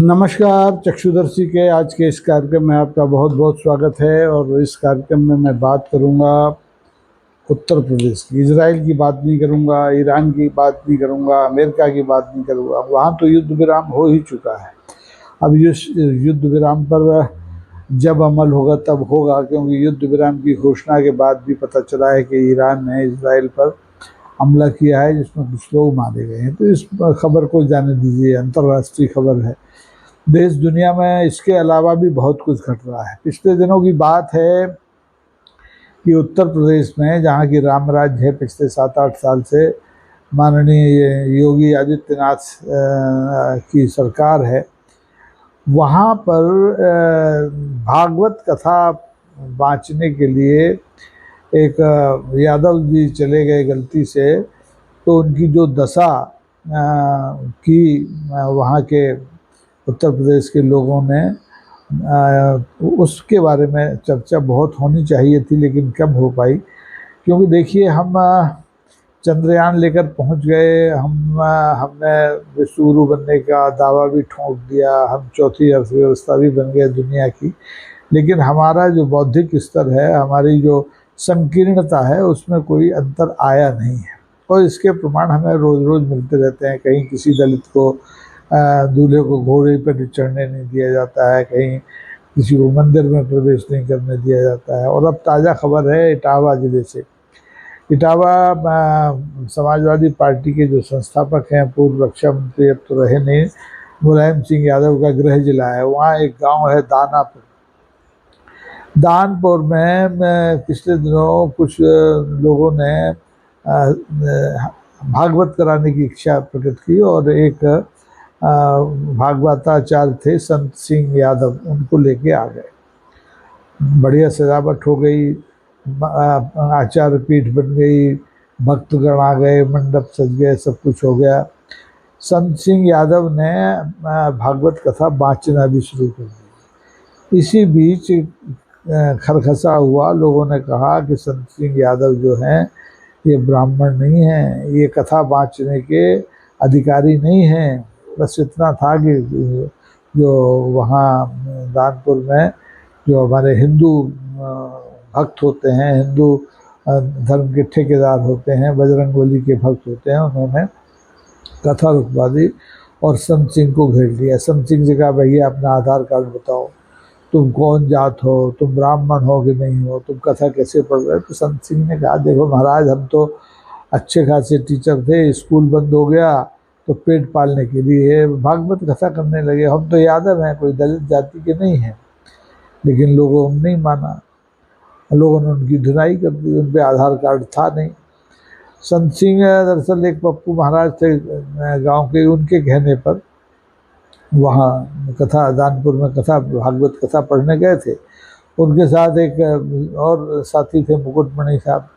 नमस्कार चक्षुदर्शी के आज के इस कार्यक्रम में आपका बहुत बहुत स्वागत है। और इस कार्यक्रम में मैं बात करूंगा उत्तर प्रदेश की। इजराइल की बात नहीं करूंगा, ईरान की बात नहीं करूंगा, अमेरिका की बात नहीं करूंगा। वहाँ तो युद्ध विराम हो ही चुका है। अब इस युद्ध विराम पर जब अमल होगा तब होगा, क्योंकि युद्ध विराम की घोषणा के बाद भी पता चला है कि ईरान ने इजराइल पर हमला किया है, जिसमें कुछ लोग मारे गए हैं। तो इस खबर को जाने दीजिए, अंतर्राष्ट्रीय खबर है। देश दुनिया में इसके अलावा भी बहुत कुछ घट रहा है। पिछले दिनों की बात है कि उत्तर प्रदेश में, जहाँ की राम राज्य है पिछले 7-8 साल से, माननीय योगी आदित्यनाथ की सरकार है, वहाँ पर भागवत कथा बाँचने के लिए एक यादव जी चले गए गलती से। तो उनकी जो दशा की वहाँ के उत्तर प्रदेश के लोगों ने, उसके बारे में चर्चा बहुत होनी चाहिए थी, लेकिन कम हो पाई। क्योंकि देखिए, हम चंद्रयान लेकर पहुंच गए, हमने विश्वगुरु बनने का दावा भी ठोक दिया, हम चौथी अर्थव्यवस्था भी बन गए दुनिया की। लेकिन हमारा जो बौद्धिक स्तर है, हमारी जो संकीर्णता है, उसमें कोई अंतर आया नहीं है। और इसके प्रमाण हमें रोज़ रोज़ मिलते रहते हैं। कहीं किसी दलित को, दूल्हे को घोड़े पर चढ़ने नहीं दिया जाता है, कहीं किसी को मंदिर में प्रवेश नहीं करने दिया जाता है। और अब ताज़ा खबर है इटावा जिले से। इटावा समाजवादी पार्टी के जो संस्थापक हैं, पूर्व रक्षा मंत्री, अब तो रहे नहीं, मुलायम सिंह यादव का गृह जिला है। वहाँ एक गांव है दानापुर। दानपुर में पिछले दिनों कुछ लोगों ने भागवत कराने की इच्छा प्रकट की, और एक भागवताचार्य थे संत सिंह यादव, उनको लेके आ गए। बढ़िया सजावट हो गई, आचार्य पीठ बन गई, भक्तगण आ गए, मंडप सज गए, सब कुछ हो गया। संत सिंह यादव ने भागवत कथा बाँचना भी शुरू कर दी। इसी बीच खरखसा हुआ, लोगों ने कहा कि संत सिंह यादव जो हैं ये ब्राह्मण नहीं हैं, ये कथा बाँचने के अधिकारी नहीं हैं। बस इतना था कि जो वहाँ दानपुर में जो हमारे हिंदू भक्त होते हैं, हिंदू धर्म के ठेकेदार होते हैं, बजरंगबली के भक्त होते हैं, उन्होंने कथा रुकवा दी और संत सिंह को घेर लिया। संत सिंह से कहा, भैया अपना आधार कार्ड बताओ, तुम कौन जात हो, तुम ब्राह्मण हो कि नहीं हो, तुम कथा कैसे पढ़ रहे हो। तो संत सिंह ने कहा, देखो महाराज, हम तो अच्छे खासे टीचर थे, स्कूल बंद हो गया तो पेट पालने के लिए भागवत कथा करने लगे। हम तो यादव हैं, कोई दलित जाति के नहीं हैं। लेकिन लोगों ने नहीं माना, लोगों ने उनकी धुनाई कर दी, उन पर आधार कार्ड था नहीं। संत सिंह दरअसल एक पप्पू महाराज थे गांव के, उनके कहने पर वहाँ कथा, दानपुर में कथा, भागवत कथा पढ़ने गए थे। उनके साथ एक और साथी थे, मुकुटमणि साहब,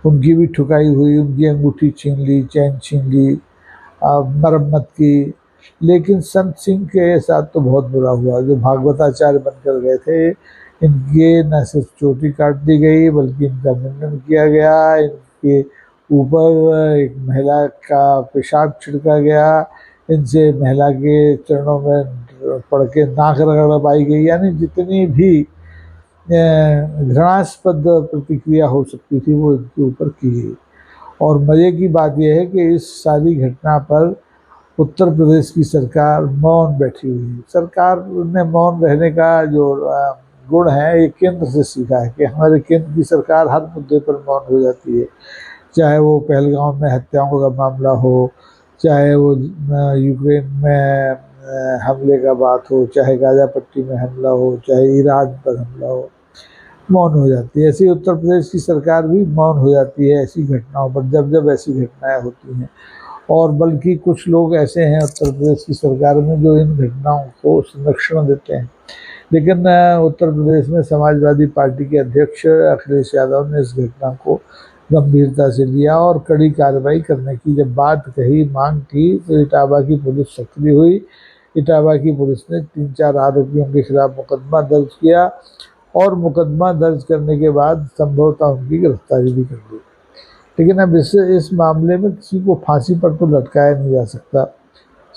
उनकी भी ठुकाई हुई, उनकी अंगूठी छीन ली, चैन छीन ली, मरम्मत की। लेकिन संत सिंह के साथ तो बहुत बुरा हुआ। जो भागवताचार्य बनकर गए थे, इनके न सिर्फ चोटी काट दी गई, बल्कि इनका मुंडन किया गया, इनके ऊपर एक महिला का पेशाब छिड़का गया, इनसे महिला के चरणों में पड़ के नाक रगड़वाई गई। यानी जितनी भी घृणास्पद प्रतिक्रिया हो सकती थी वो इनके ऊपर की गई। और मज़े की बात यह है कि इस सारी घटना पर उत्तर प्रदेश की सरकार मौन बैठी हुई है। सरकार ने मौन रहने का जो गुण है, ये केंद्र से सीखा है कि हमारे केंद्र की सरकार हर मुद्दे पर मौन हो जाती है। चाहे वो पहलगाम में हत्याओं का मामला हो, चाहे वो यूक्रेन में हमले का बात हो, चाहे गाजा पट्टी में हमला हो, चाहे ईरान पर हमला हो, मौन हो जाती है। ऐसी उत्तर प्रदेश की सरकार भी मौन हो जाती है ऐसी घटनाओं पर, जब जब ऐसी घटनाएं होती हैं। और बल्कि कुछ लोग ऐसे हैं उत्तर प्रदेश की सरकार में जो इन घटनाओं को संरक्षण देते हैं। लेकिन उत्तर प्रदेश में समाजवादी पार्टी के अध्यक्ष अखिलेश यादव ने इस घटना को गंभीरता से लिया और कड़ी कार्रवाई करने की जब बात कही, मांग की, तो इटावा की पुलिस सक्रिय हुई। इटावा की पुलिस ने 3-4 आरोपियों के खिलाफ मुकदमा दर्ज किया, और मुकदमा दर्ज करने के बाद संभवतः उनकी गिरफ्तारी भी कर दी। लेकिन अब इस मामले में किसी को फांसी पर तो लटकाया नहीं जा सकता।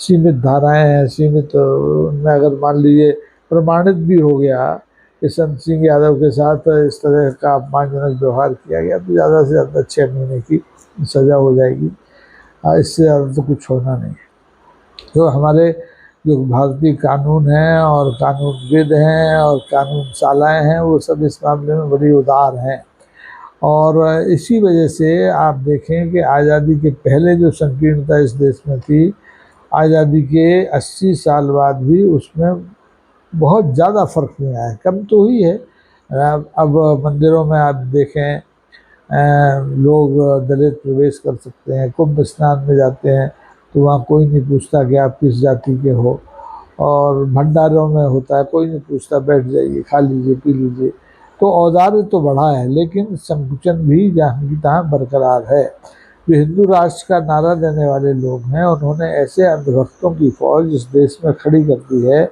सीमित धाराएं हैं, सीमित उनमें अगर मान लीजिए प्रमाणित भी हो गया कि संत सिंह यादव के साथ इस तरह का अपमानजनक व्यवहार किया गया तो ज़्यादा से ज़्यादा 6 महीने की सज़ा हो जाएगी। इससे ज़्यादा तो कुछ होना नहीं। तो हमारे जो भारतीय कानून हैं और कानूनविद हैं और कानून सालाएँ हैं, वो सब इस मामले में बड़ी उदार हैं। और इसी वजह से आप देखें कि आज़ादी के पहले जो संकीर्णता इस देश में थी, आज़ादी के 80 साल बाद भी उसमें बहुत ज़्यादा फ़र्क नहीं आया, कम तो हुई है। अब मंदिरों में आप देखें लोग दलित प्रवेश कर सकते हैं, कुंभ स्नान में जाते हैं तो वहाँ कोई नहीं पूछता कि आप किस जाति के हो, और भंडारों में होता है कोई नहीं पूछता, बैठ जाइए, खा लीजिए, पी लीजिए। तो औदार्य तो बढ़ा है, लेकिन संकुचन भी जहाँ की तहाँ बरकरार है। जो हिंदू राष्ट्र का नारा देने वाले लोग हैं, उन्होंने ऐसे अंधभक्तों की फौज इस देश में खड़ी कर दी है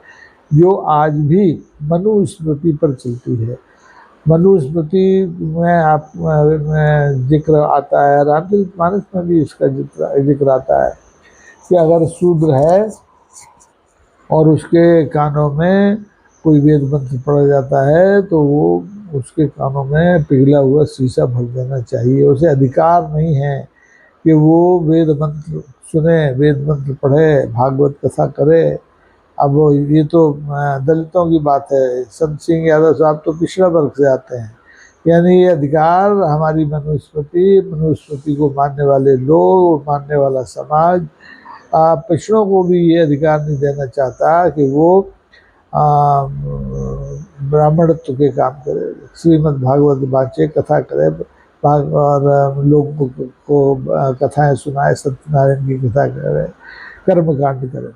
जो आज भी मनुस्मृति पर चलती है। मनुस्मृति में आप में जिक्र आता है, रामचरितमानस में भी इसका जिक्र आता है कि अगर शूद्र है और उसके कानों में कोई वेद मंत्र पढ़ा जाता है तो वो उसके कानों में पिघला हुआ शीशा भर देना चाहिए। उसे अधिकार नहीं है कि वो वेद मंत्र सुने, वेद मंत्र पढ़े, भागवत कथा करे। अब ये तो दलितों की बात है, संत सिंह यादव साहब तो पिछड़ा वर्ग से आते हैं, यानी ये अधिकार हमारी मनुस्मृति को मानने वाले लोग, मानने वाला समाज पिछड़ों को भी ये अधिकार नहीं देना चाहता कि वो ब्राह्मणत्व के काम करे, श्रीमद् भागवत बाँचे, कथा करे, और लोगों को कथाएं सुनाए, सत्यनारायण की कथा करे, कर्मकांड करे।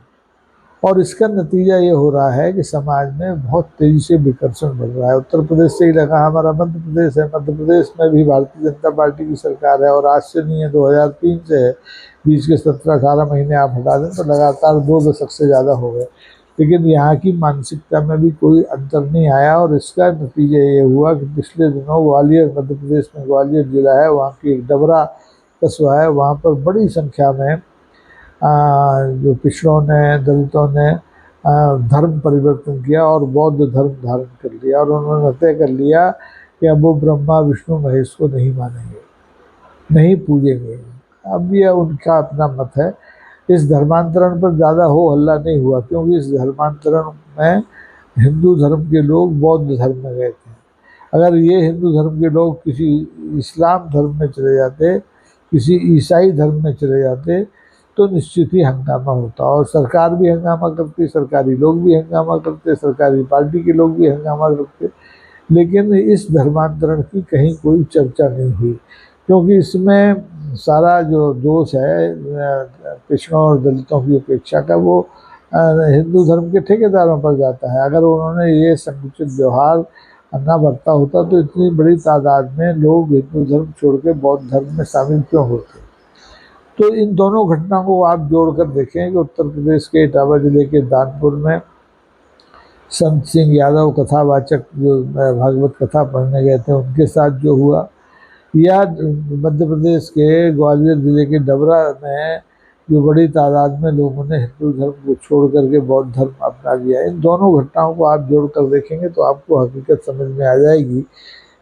और इसका नतीजा ये हो रहा है कि समाज में बहुत तेज़ी से विकर्षण बढ़ रहा है। उत्तर प्रदेश से ही लगा हमारा मध्य प्रदेश है, मध्य प्रदेश में भी भारतीय जनता पार्टी की सरकार है, और आज से नहीं है, 2003 से है। बीच के 17-18 महीने आप हटा दें तो लगातार 2 दशक से ज़्यादा हो गए, लेकिन यहाँ की मानसिकता में भी कोई अंतर नहीं आया। और इसका नतीजा ये हुआ कि पिछले दिनों ग्वालियर, मध्य प्रदेश में ग्वालियर जिला है, वहाँ की एक डबरा कस्बा है, वहाँ पर बड़ी संख्या में जो पिछड़ों ने, दलितों ने धर्म परिवर्तन किया और बौद्ध धर्म धारण कर लिया, और उन्होंने तय कर लिया कि अब वो ब्रह्मा विष्णु महेश को नहीं मानेंगे, नहीं पूजेंगे। अब यह उनका अपना मत है। इस धर्मांतरण पर ज़्यादा हो हल्ला नहीं हुआ, क्योंकि इस धर्मांतरण में हिंदू धर्म के लोग बौद्ध धर्म में गए थे। अगर ये हिंदू धर्म के लोग किसी इस्लाम धर्म में चले जाते, किसी ईसाई धर्म में चले जाते, तो निश्चित ही हंगामा होता, और सरकार भी हंगामा करती, सरकारी लोग भी हंगामा करते, सरकारी पार्टी के लोग भी हंगामा करते। लेकिन इस धर्मांतरण की कहीं कोई चर्चा नहीं हुई, क्योंकि इसमें सारा जो दोष है पिछड़ों और दलितों की उपेक्षा का, वो हिंदू धर्म के ठेकेदारों पर जाता है। अगर उन्होंने ये संकुचित व्यवहार न बरता होता तो इतनी बड़ी तादाद में लोग हिंदू धर्म छोड़ के बौद्ध धर्म में शामिल क्यों होते। तो इन दोनों घटनाओं को आप जोड़कर देखें कि उत्तर प्रदेश के इटावा जिले के दानपुर में संत सिंह यादव कथावाचक जो भागवत कथा पढ़ने गए थे, उनके साथ जो हुआ, या मध्य प्रदेश के ग्वालियर जिले के डबरा में जो बड़ी तादाद में लोगों ने हिंदू धर्म को छोड़ करके बौद्ध धर्म अपना लिया, इन दोनों घटनाओं को आप जोड़कर देखेंगे तो आपको हकीकत समझ में आ जाएगी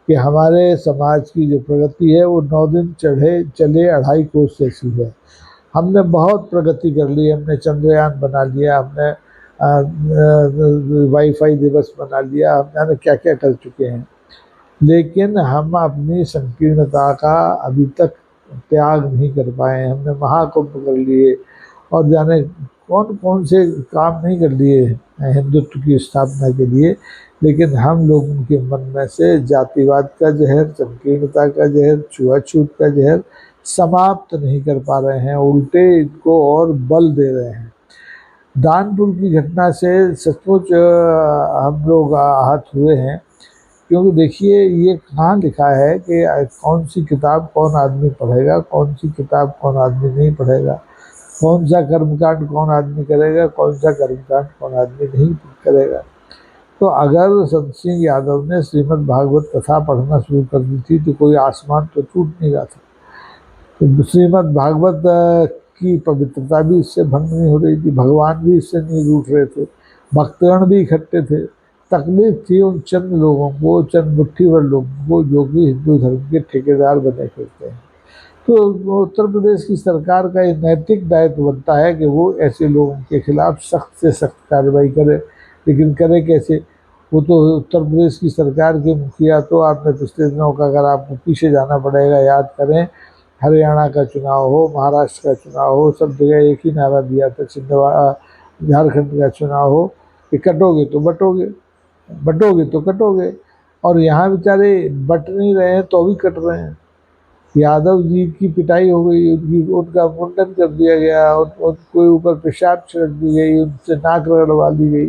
कि हमारे समाज की जो प्रगति है वो 9 दिन चले 2.5 कोस जैसी है। हमने बहुत प्रगति कर ली, हमने चंद्रयान बना लिया, हमने वाईफाई दिवस बना लिया, हमने क्या क्या कर चुके हैं, लेकिन हम अपनी संकीर्णता का अभी तक त्याग नहीं कर पाए। हमने महाकुंभ कर लिए और जाने कौन कौन से काम नहीं कर लिए हिंदुत्व की स्थापना के लिए, लेकिन हम लोगों के मन में से जातिवाद का जहर, संकीर्णता का जहर, छुआछूत का जहर समाप्त नहीं कर पा रहे हैं, उल्टे इनको और बल दे रहे हैं। दानपुर की घटना से सचमुच हम लोग आहत हुए हैं, क्योंकि देखिए ये कहाँ लिखा है कि कौन सी किताब कौन आदमी पढ़ेगा, कौन सी किताब कौन आदमी नहीं पढ़ेगा, कौन सा कर्मकांड कौन आदमी करेगा, कौन सा कर्मकांड कौन आदमी नहीं करेगा। तो अगर संत सिंह यादव ने श्रीमद् भागवत कथा पढ़ना शुरू कर दी थी तो कोई आसमान तो टूट नहीं रहा था। तो श्रीमद् भागवत की पवित्रता भी इससे भंग नहीं हो रही थी, भगवान भी इससे नहीं रूठ रहे थे, भक्तगण भी इकट्ठे थे। तकलीफ थी उन चंद लोगों को, चंद मुट्ठी भर लोगों को, जो कि हिंदू धर्म के ठेकेदार बने फिरते हैं। तो उत्तर प्रदेश की सरकार का ये नैतिक दायित्व बनता है कि वो ऐसे लोगों के खिलाफ सख्त से सख्त कार्रवाई करे। लेकिन करे कैसे? वो तो उत्तर प्रदेश की सरकार के मुखिया, तो आपने पिछले दिनों का, अगर आपको पीछे जाना पड़ेगा, याद करें, हरियाणा का चुनाव हो, महाराष्ट्र का चुनाव हो, सब जगह एक ही नारा दिया था, छिंदवाड़ा झारखंड का चुनाव हो कि कटोगे तो बटोगे, बटोगे तो कटोगे। और यहाँ बेचारे बट नहीं रहे हैं तो भी कट रहे हैं। यादव जी की पिटाई हो गई, उनका मुंडन कर दिया गया, उनके ऊपर पेशाब छिड़क दी गई, उनसे नाक रगड़वा दी गई।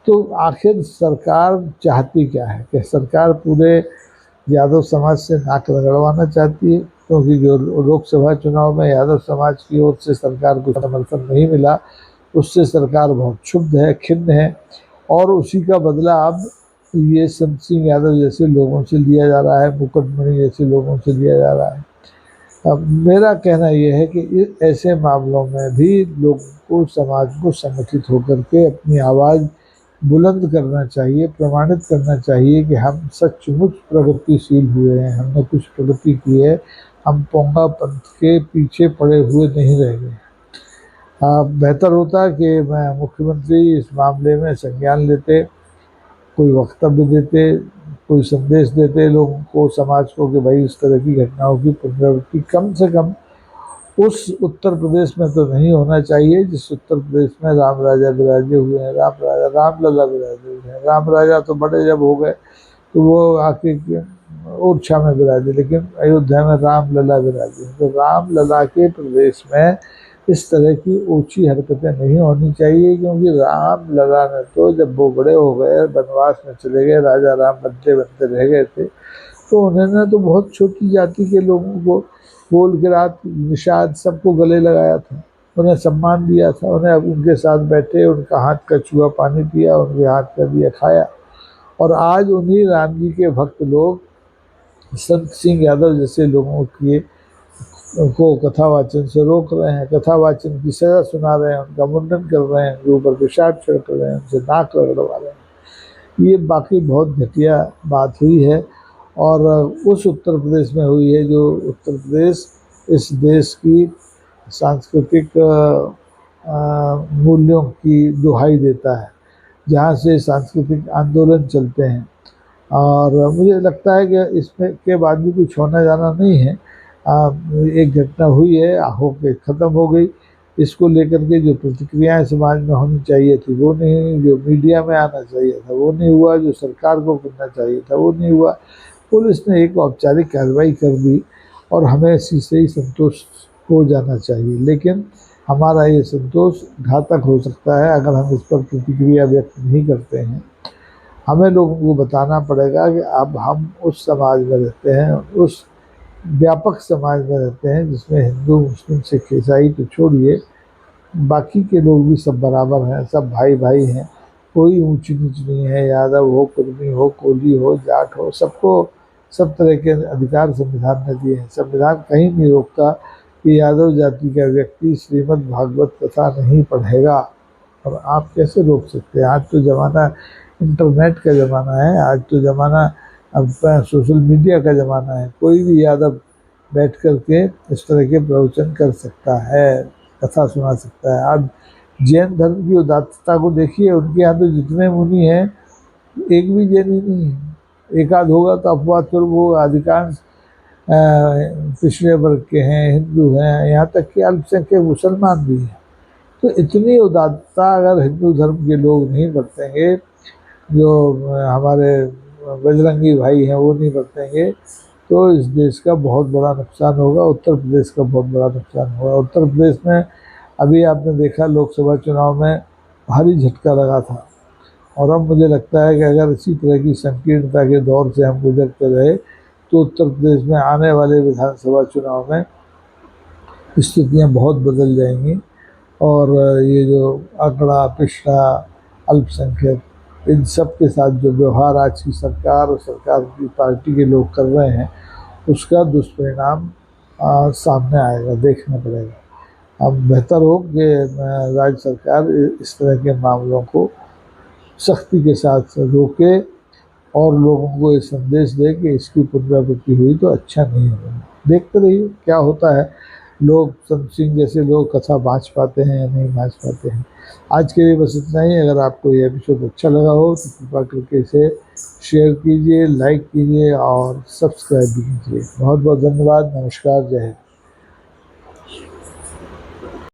तो आखिर सरकार चाहती क्या है? कि सरकार पूरे यादव समाज से नाक रगड़वाना चाहती है, क्योंकि जो लोकसभा चुनाव में यादव समाज की ओर से सरकार को समर्थन नहीं मिला, उससे सरकार बहुत क्षुब्ध है, खिन्न है, और उसी का बदला अब ये संत सिंह यादव जैसे लोगों से लिया जा रहा है, मुकुटमणि जैसे लोगों से लिया जा रहा है। अब मेरा कहना यह है कि ऐसे मामलों में भी लोगों को, समाज को संगठित होकर के अपनी आवाज़ बुलंद करना चाहिए, प्रमाणित करना चाहिए कि हम सचमुच प्रगतिशील हुए हैं, हमने कुछ प्रगति की है, हम पोंगा पंथ के पीछे पड़े हुए नहीं रह गए। बेहतर होता कि मैं मुख्यमंत्री इस मामले में संज्ञान लेते, कोई वक्तव्य देते, कोई संदेश देते लोगों को, समाज को, कि भाई इस तरह की घटनाओं की पुनरावृत्ति कम से कम उस उत्तर प्रदेश में तो नहीं होना चाहिए जिस उत्तर प्रदेश में राम राजा विराजे हुए हैं, राम राजा, राम लला विराजे हुए हैं। राम राजा तो बड़े जब हो गए तो वो आके ओरछा में विराजे, लेकिन अयोध्या में राम लला विराजे। तो राम लला के प्रदेश में इस तरह की ऊंची हरकतें नहीं होनी चाहिए, क्योंकि राम लला ने तो जब वो बड़े हो गए, वनवास में चले गए, राजा राम बनते बनते रह गए थे, तो उन्होंने तो बहुत छोटी जाति के लोगों को बोल के रात निषाद सबको गले लगाया था, उन्हें सम्मान दिया था, उन्हें उनके साथ बैठे, उनका हाथ का चूहा पानी पिया, उनके हाथ का दिया खाया। और आज उन्हीं राम जी के भक्त लोग संत सिंह यादव जैसे लोगों की को कथावाचन से रोक रहे हैं, कथावाचन की सजा सुना रहे हैं, उनका मुंडन कर रहे हैं, उनके ऊपर पेशाब छिड़क रहे हैं, उनसे नाक रगड़वा रहे हैं। ये बाकी बहुत घटिया बात हुई है, और उस उत्तर प्रदेश में हुई है जो उत्तर प्रदेश इस देश की सांस्कृतिक मूल्यों की दुहाई देता है, जहाँ से सांस्कृतिक आंदोलन चलते हैं। और मुझे लगता है कि इसमें के बाद भी कुछ होना जाना नहीं है। एक घटना हुई है, होके ख़त्म हो गई। इसको लेकर के जो प्रतिक्रियाएं समाज में होनी चाहिए थी वो नहीं हुई, जो मीडिया में आना चाहिए था वो नहीं हुआ, जो सरकार को करना चाहिए था वो नहीं हुआ। पुलिस ने एक औपचारिक कार्रवाई कर दी और हमें इसी से ही संतोष हो जाना चाहिए, लेकिन हमारा ये संतोष घातक हो सकता है अगर हम इस पर प्रतिक्रिया व्यक्त नहीं करते हैं। हमें लोगों को बताना पड़ेगा कि अब हम उस समाज में रहते हैं, उस व्यापक समाज में रहते हैं जिसमें हिंदू, मुस्लिम, सिख, ईसाई तो छोड़िए, बाकी के लोग भी सब बराबर हैं, सब भाई भाई हैं, कोई ऊंच नीच नहीं है। यादव हो, कुर्मी हो, कोली हो, जाट हो, सबको सब तरह के अधिकार संविधान ने दिए हैं। संविधान कहीं नहीं रोकता कि यादव जाति का व्यक्ति श्रीमद् भागवत कथा नहीं पढ़ेगा, और आप कैसे रोक सकते हैं? आज तो ज़माना इंटरनेट का ज़माना है, आज तो ज़माना अब सोशल मीडिया का ज़माना है, कोई भी यादव बैठ कर के इस तरह के प्रवचन कर सकता है, कथा सुना सकता है। आप जैन धर्म की उदात्तता को देखिए, उनके यहाँ तो जितने मुनि हैं एक भी जैनी नहीं है, एक आध होगा तो अपवाद, फिर वो अधिकांश पिछड़े वर्ग के हैं, हिंदू हैं, यहाँ तक कि अल्पसंख्यक मुसलमान भी हैं। तो इतनी उदात्तता अगर हिंदू धर्म के लोग नहीं बरतेंगे, जो हमारे बजरंगी भाई हैं वो नहीं बरतेंगे, तो इस देश का बहुत बड़ा नुकसान होगा, उत्तर प्रदेश का बहुत बड़ा नुकसान होगा। उत्तर प्रदेश में अभी आपने देखा लोकसभा चुनाव में भारी झटका लगा था, और अब मुझे लगता है कि अगर इसी तरह की संकीर्णता के दौर से हम गुजरते रहे तो उत्तर प्रदेश में आने वाले विधानसभा चुनाव में स्थितियाँ बहुत बदल जाएंगी, और ये जो अगड़ा पिछड़ा अल्पसंख्यक, इन सब के साथ जो व्यवहार आज की सरकार और सरकार की पार्टी के लोग कर रहे हैं, उसका दुष्परिणाम सामने आएगा, देखना पड़ेगा। अब बेहतर हो कि राज्य सरकार इस तरह के मामलों को सख्ती के साथ रोके और लोगों को ये संदेश दे कि इसकी पुनरावृत्ति हुई तो अच्छा नहीं होगा। देखते रहिए क्या होता है। लोग संत सिंह जैसे लोग कथा बाँच पाते हैं या नहीं बाँच पाते हैं। आज के लिए बस इतना ही। अगर आपको ये एपिसोड अच्छा लगा हो तो कृपा करके इसे शेयर कीजिए, लाइक कीजिए और सब्सक्राइब भी कीजिए। बहुत बहुत धन्यवाद। नमस्कार। जय हिंद।